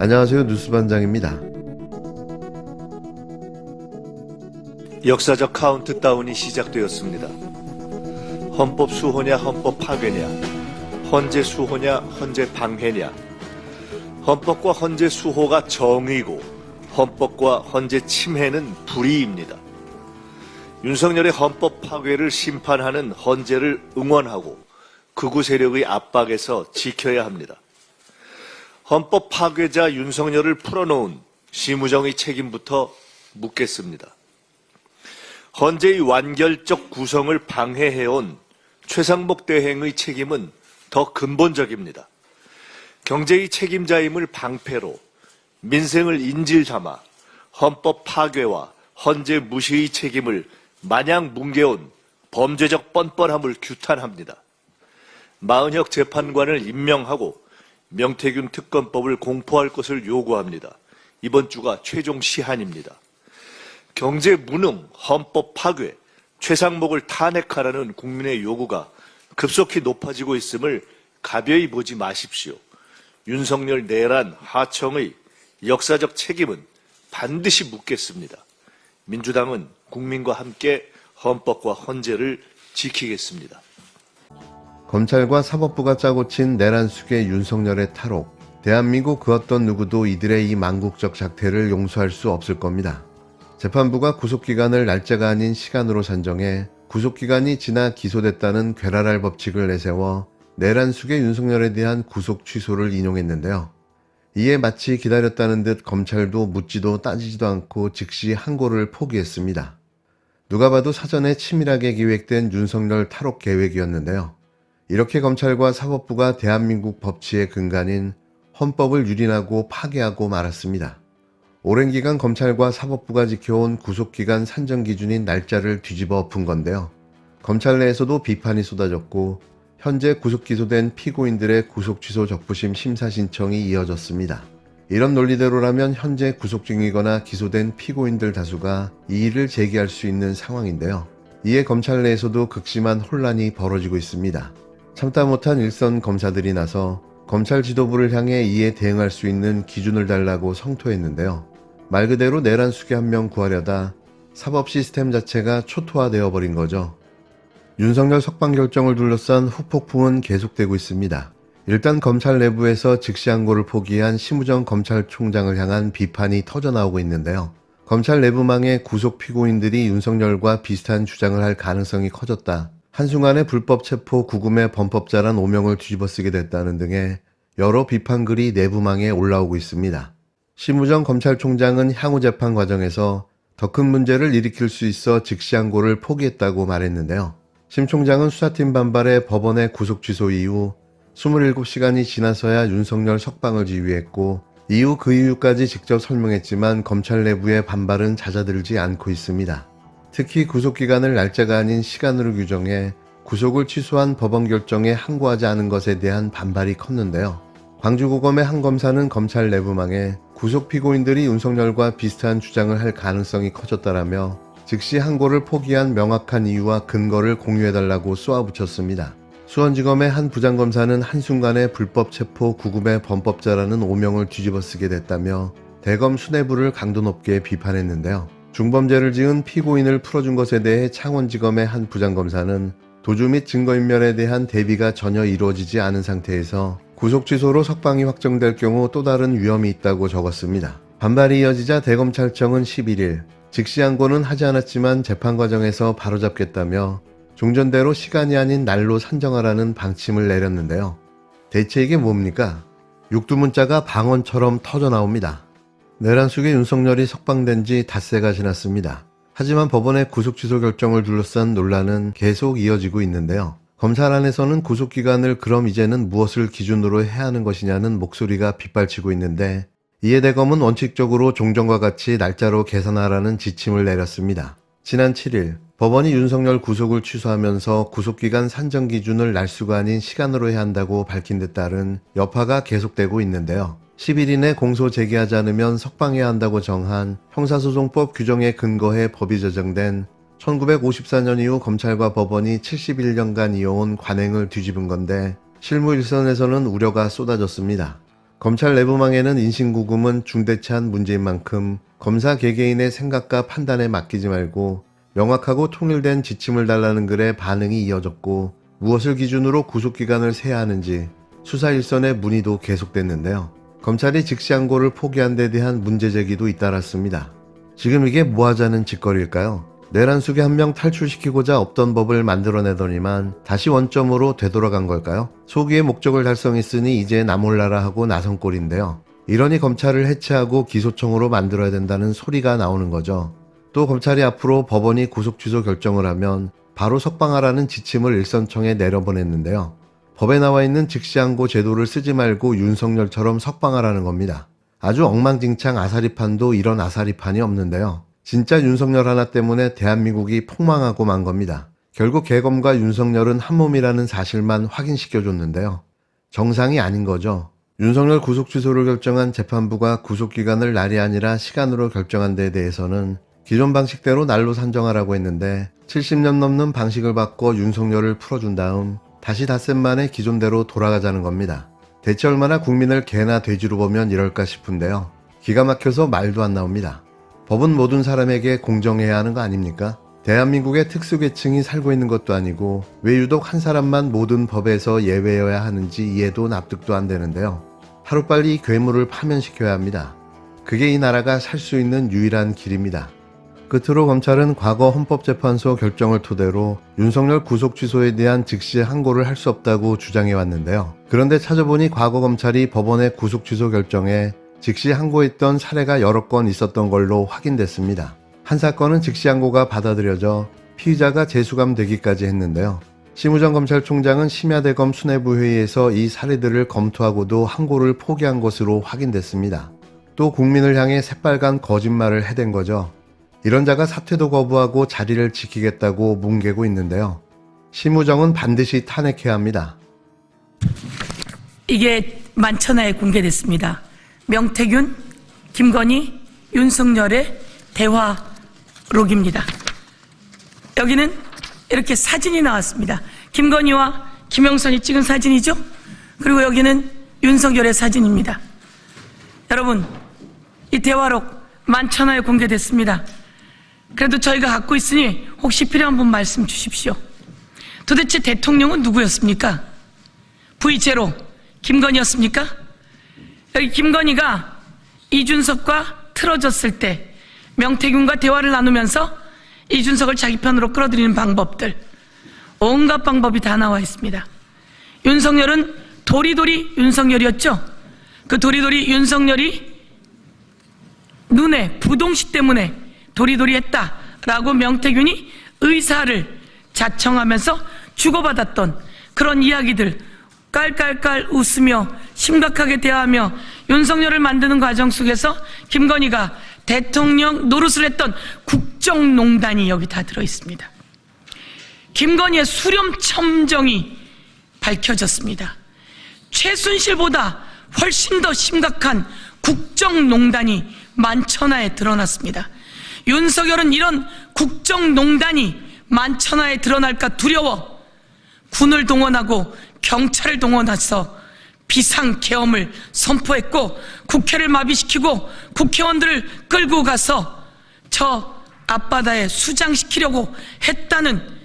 안녕하세요. 뉴스반장입니다. 역사적 카운트다운이 시작되었습니다. 헌법 수호냐 헌법 파괴냐, 헌재 수호냐 헌재 방해냐. 헌법과 헌재 수호가 정의고 헌법과 헌재 침해는 불의입니다. 윤석열의 헌법 파괴를 심판하는 헌재를 응원하고 극우 세력의 압박에서 지켜야 합니다. 헌법 파괴자 윤석열을 풀어놓은 심우정의 책임부터 묻겠습니다. 헌재의 완결적 구성을 방해해온 최상목 대행의 책임은 더 근본적입니다. 경제의 책임자임을 방패로 민생을 인질 삼아 헌법 파괴와 헌재 무시의 책임을 마냥 뭉개온 범죄적 뻔뻔함을 규탄합니다. 마은혁 재판관을 임명하고 명태균 특검법을 공포할 것을 요구합니다. 이번 주가 최종 시한입니다. 경제 무능, 헌법 파괴, 최상목을 탄핵하라는 국민의 요구가 급속히 높아지고 있음을 가벼이 보지 마십시오. 윤석열 내란 하청의 역사적 책임은 반드시 묻겠습니다. 민주당은 국민과 함께 헌법과 헌재를 지키겠습니다. 검찰과 사법부가 짜고 친 내란 수계 윤석열의 탈옥. 대한민국 그 어떤 누구도 이들의 이 망국적 작태를 용서할 수 없을 겁니다. 재판부가 구속기간을 날짜가 아닌 시간으로 산정해 구속기간이 지나 기소됐다는 괴랄할 법칙을 내세워 내란 수계 윤석열에 대한 구속 취소를 인용했는데요. 이에 마치 기다렸다는 듯 검찰도 묻지도 따지지도 않고 즉시 항고를 포기했습니다. 누가 봐도 사전에 치밀하게 기획된 윤석열 탈옥 계획이었는데요. 이렇게 검찰과 사법부가 대한민국 법치의 근간인 헌법을 유린하고 파괴하고 말았습니다. 오랜 기간 검찰과 사법부가 지켜온 구속기간 산정 기준인 날짜를 뒤집어 엎은 건데요. 검찰 내에서도 비판이 쏟아졌고 현재 구속 기소된 피고인들의 구속 취소 적부심 심사 신청이 이어졌습니다. 이런 논리대로라면 현재 구속 중이거나 기소된 피고인들 다수가 이의를 제기할 수 있는 상황인데요. 이에 검찰 내에서도 극심한 혼란이 벌어지고 있습니다. 참다 못한 일선 검사들이 나서 검찰 지도부를 향해 이에 대응할 수 있는 기준을 달라고 성토했는데요. 말 그대로 내란 수계 한 명 구하려다 사법 시스템 자체가 초토화되어 버린 거죠. 윤석열 석방 결정을 둘러싼 후폭풍은 계속되고 있습니다. 일단 검찰 내부에서 즉시 항고를 포기한 심우정 검찰총장을 향한 비판이 터져나오고 있는데요. 검찰 내부망에 구속 피고인들이 윤석열과 비슷한 주장을 할 가능성이 커졌다. 한순간에 불법 체포 구금의 범법자란 오명을 뒤집어쓰게 됐다는 등의 여러 비판글이 내부망에 올라오고 있습니다. 심우정 검찰총장은 향후 재판 과정에서 더 큰 문제를 일으킬 수 있어 즉시 항고를 포기했다고 말했는데요. 심 총장은 수사팀 반발에 법원의 구속 취소 이후 27시간이 지나서야 윤석열 석방을 지휘했고 이후 그 이유까지 직접 설명했지만 검찰 내부의 반발은 잦아들지 않고 있습니다. 특히 구속기간을 날짜가 아닌 시간으로 규정해 구속을 취소한 법원 결정에 항고하지 않은 것에 대한 반발이 컸는데요. 광주고검의 한 검사는 검찰 내부망에 구속 피고인들이 윤석열과 비슷한 주장을 할 가능성이 커졌다라며 즉시 항고를 포기한 명확한 이유와 근거를 공유해달라고 쏘아붙였습니다. 수원지검의 한 부장검사는 한순간에 불법 체포 구금의 범법자라는 오명을 뒤집어쓰게 됐다며 대검 수뇌부를 강도 높게 비판했는데요. 중범죄를 지은 피고인을 풀어준 것에 대해 창원지검의 한 부장검사는 도주 및 증거인멸에 대한 대비가 전혀 이루어지지 않은 상태에서 구속 취소로 석방이 확정될 경우 또 다른 위험이 있다고 적었습니다. 반발이 이어지자 대검찰청은 11일 즉시 항고는 하지 않았지만 재판 과정에서 바로잡겠다며 종전대로 시간이 아닌 날로 산정하라는 방침을 내렸는데요. 대체 이게 뭡니까? 육두문자가 방언처럼 터져나옵니다. 내란 수계 윤석열이 석방된 지 닷새가 지났습니다. 하지만 법원의 구속 취소 결정을 둘러싼 논란은 계속 이어지고 있는데요. 검찰 안에서는 구속기간을 그럼 이제는 무엇을 기준으로 해야 하는 것이냐는 목소리가 빗발치고 있는데 이에 대검은 원칙적으로 종전과 같이 날짜로 계산하라는 지침을 내렸습니다. 지난 7일 법원이 윤석열 구속을 취소하면서 구속기간 산정 기준을 날수가 아닌 시간으로 해야 한다고 밝힌 데 따른 여파가 계속되고 있는데요. 10일 이내 공소 제기하지 않으면 석방해야 한다고 정한 형사소송법 규정에 근거해 법이 제정된 1954년 이후 검찰과 법원이 71년간 이어온 관행을 뒤집은 건데 실무 일선에서는 우려가 쏟아졌습니다. 검찰 내부망에는 인신구금은 중대치한 문제인 만큼 검사 개개인의 생각과 판단에 맡기지 말고 명확하고 통일된 지침을 달라는 글에 반응이 이어졌고, 무엇을 기준으로 구속기간을 세야 하는지 수사 일선의 문의도 계속됐는데요. 검찰이 즉시항고를 포기한 데 대한 문제제기도 잇따랐습니다. 지금 이게 뭐하자는 짓거리일까요? 내란숙의 한 명 탈출시키고자 없던 법을 만들어내더니만 다시 원점으로 되돌아간 걸까요? 소기의 목적을 달성했으니 이제 나 몰라라 하고 나선 꼴인데요. 이러니 검찰을 해체하고 기소청으로 만들어야 된다는 소리가 나오는 거죠. 또 검찰이 앞으로 법원이 구속취소 결정을 하면 바로 석방하라는 지침을 일선청에 내려보냈는데요. 법에 나와 있는 즉시항고 제도를 쓰지 말고 윤석열처럼 석방하라는 겁니다. 아주 엉망진창 아사리판도 이런 아사리판이 없는데요. 진짜 윤석열 하나 때문에 대한민국이 폭망하고 만 겁니다. 결국 계검과 윤석열은 한 몸이라는 사실만 확인시켜줬는데요. 정상이 아닌 거죠. 윤석열 구속 취소를 결정한 재판부가 구속기간을 날이 아니라 시간으로 결정한 데에 대해서는 기존 방식대로 날로 산정하라고 했는데 70년 넘는 방식을 바꿔 윤석열을 풀어준 다음 다시 닷새 만에 기존대로 돌아가자는 겁니다. 대체 얼마나 국민을 개나 돼지로 보면 이럴까 싶은데요. 기가 막혀서 말도 안 나옵니다. 법은 모든 사람에게 공정해야 하는 거 아닙니까? 대한민국의 특수계층이 살고 있는 것도 아니고 왜 유독 한 사람만 모든 법에서 예외여야 하는지 이해도 납득도 안 되는데요. 하루빨리 이 괴물을 파면시켜야 합니다. 그게 이 나라가 살 수 있는 유일한 길입니다. 끝으로 검찰은 과거 헌법재판소 결정을 토대로 윤석열 구속 취소에 대한 즉시 항고를 할 수 없다고 주장해왔는데요. 그런데 찾아보니 과거 검찰이 법원의 구속 취소 결정에 즉시 항고했던 사례가 여러 건 있었던 걸로 확인됐습니다. 한 사건은 즉시 항고가 받아들여져 피의자가 재수감되기까지 했는데요. 심우정 검찰총장은 심야대검 수뇌부 회의에서 이 사례들을 검토하고도 항고를 포기한 것으로 확인됐습니다. 또 국민을 향해 새빨간 거짓말을 해댄 거죠. 이런 자가 사퇴도 거부하고 자리를 지키겠다고 뭉개고 있는데요. 심우정은 반드시 탄핵해야 합니다. 이게 만천하에 공개됐습니다. 명태균, 김건희, 윤석열의 대화록입니다. 여기는 이렇게 사진이 나왔습니다. 김건희와 김영선이 찍은 사진이죠. 그리고 여기는 윤석열의 사진입니다. 여러분, 이 대화록 만천하에 공개됐습니다. 그래도 저희가 갖고 있으니 혹시 필요한 분 말씀 주십시오. 도대체 대통령은 누구였습니까? V0 김건희였습니까? 여기 김건희가 이준석과 틀어졌을 때 명태균과 대화를 나누면서 이준석을 자기 편으로 끌어들이는 방법들, 온갖 방법이 다 나와 있습니다. 윤석열은 도리도리 윤석열이었죠. 그 도리도리 윤석열이 눈에 부동시 때문에 도리도리 했다라고 명태균이 의사를 자청하면서 주고받았던 그런 이야기들 깔깔깔 웃으며 심각하게 대화하며 윤석열을 만드는 과정 속에서 김건희가 대통령 노릇을 했던 국정농단이 여기 다 들어있습니다. 김건희의 수렴첨정이 밝혀졌습니다. 최순실보다 훨씬 더 심각한 국정농단이 만천하에 드러났습니다. 윤석열은 이런 국정농단이 만천하에 드러날까 두려워 군을 동원하고 경찰을 동원해서 비상계엄을 선포했고 국회를 마비시키고 국회의원들을 끌고 가서 저 앞바다에 수장시키려고 했다는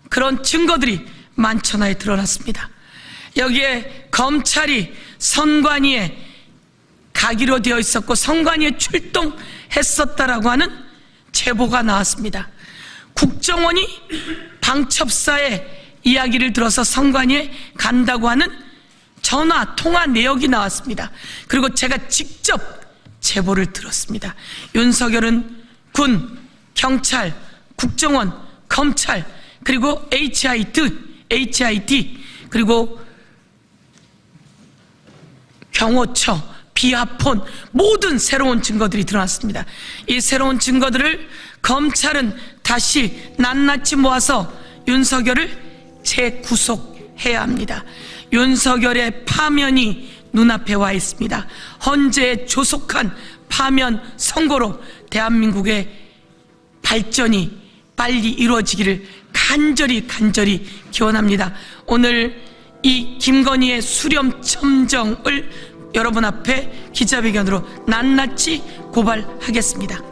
그런 증거들이 만천하에 드러났습니다. 여기에 검찰이 선관위에 가기로 되어 있었고 선관위에 출동했었다라고 하는 제보가 나왔습니다. 국정원이 방첩사의 이야기를 들어서 선관위에 간다고 하는 전화, 통화 내역이 나왔습니다. 그리고 제가 직접 제보를 들었습니다. 윤석열은 군, 경찰, 국정원, 검찰, 그리고 HID, 그리고 경호처, 비하폰 모든 새로운 증거들이 드러났습니다. 이 새로운 증거들을 검찰은 다시 낱낱이 모아서 윤석열을 재구속해야 합니다. 윤석열의 파면이 눈앞에 와 있습니다. 헌재의 조속한 파면 선고로 대한민국의 발전이 빨리 이루어지기를 간절히 기원합니다. 오늘 이 김건희의 수렴첨정을 여러분 앞에 기자회견으로 낱낱이 고발하겠습니다.